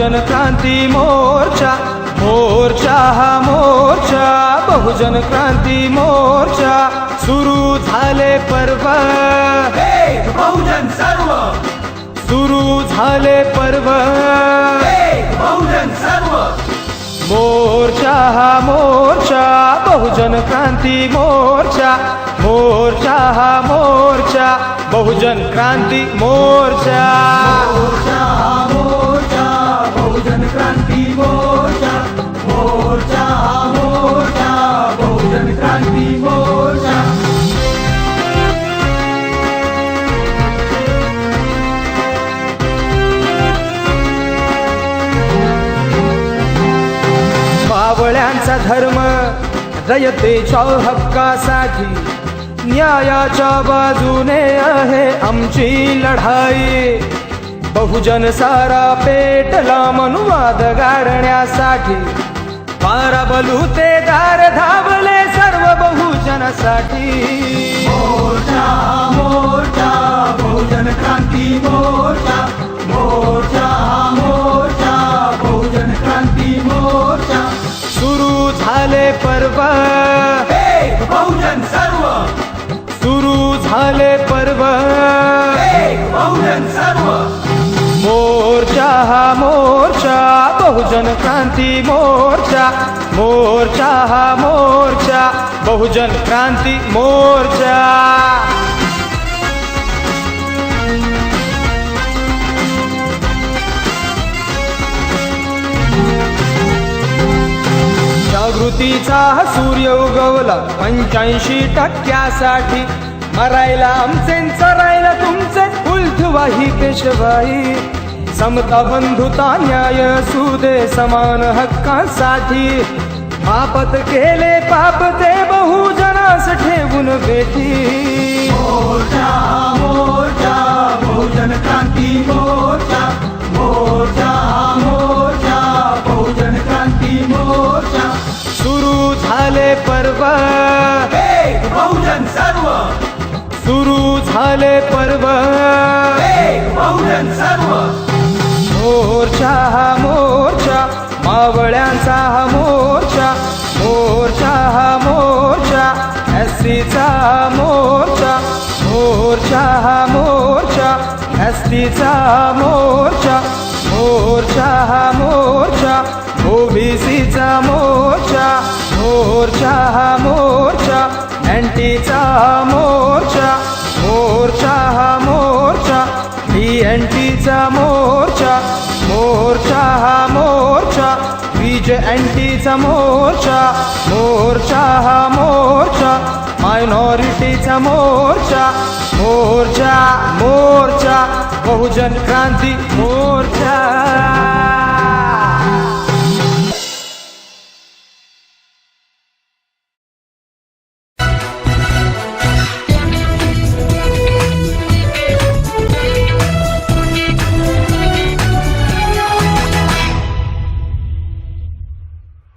बहुजन क्रांती मोर्चा, मोर्चा हा मोर्चा, बहुजन क्रांती मोर्चा, सुरू झाले पर्व, एक बहुजन सर्व, सुरू झाले पर्व, एक बहुजन सर्व, मोर्चा हा मोर्चा, बहुजन क्रांती मोर्चा, मोर्चा हा मोर्चा, बहुजन क्रांती मोर्चा, मोर्चा मोर्चा, बहुजन क्रांती मोर्चा, मोर्चा मोर्चा, बहुजन क्रांती मोर्चा. मावळ्यांचा धर्म रयतेच्या हक्कासाठी, न्यायाच्या बाजूने आहे आमची लढाई. बहुजन सारा पेटला मनुवाद गाडण्यासाठी, पाराबलू ते दार धावले सर्व बहुजनासाठी. मोर्चा मोर्चा, बहुजन क्रांती मोर्चा, मोर्चा मोर्चा, बहुजन क्रांती मोर्चा. सुरू झाले पर्व, एक बहुजन सर्व, सुरू झाले पर्व, एक बहुजन सर्व, मोर्चा हा मोर्चा, बहुजन क्रांती मोर्चा, मोर्चा हा मोर्चा, बहुजन क्रांती मोर्चा. जागृतीचा सूर्य उगवला 85%साठी, मरायला आमचे चरायला तुमचे उलथवाही पेशवाई. समता बंधुता न्याय सुदे समान हक्कासाठी, पापत केले पाप ते बहुजनास ठेवून बेठी. मोर्चा मोर्चा, बहुजन क्रांती मोर्चा, मोर्चा मोर्चा, बहुजन क्रांती मोर्चा. सुरू झाले पर्व, एक बहुजन सर्व, सुरू झाले पर्व, एक बहुजन सर्व, मोर्चा हा मोर्चा, मावळ्यांचा हा मोर्चा, मोर्चा हा मोर्चा, एसटीचा मोर्चा, मोर्चा हा मोर्चा, एसटीचा मोर्चा, मोर्चा हा मोर्चा, ओबीसीचा मोर्चा, मोर्चा हा मोर्चा, एनटीचा मोर्चा, मोर्चा हा मोर्चा, डीएनटीचा मोर्चा, मोर्चा हा मोर्चा, बीजेएनटीचा मोर्चा, मोर्चा हा मोर्चा, मायनॉरिटीचा मोर्चा, मोर्चा मोर्चा, बहुजन क्रांती मोर्चा.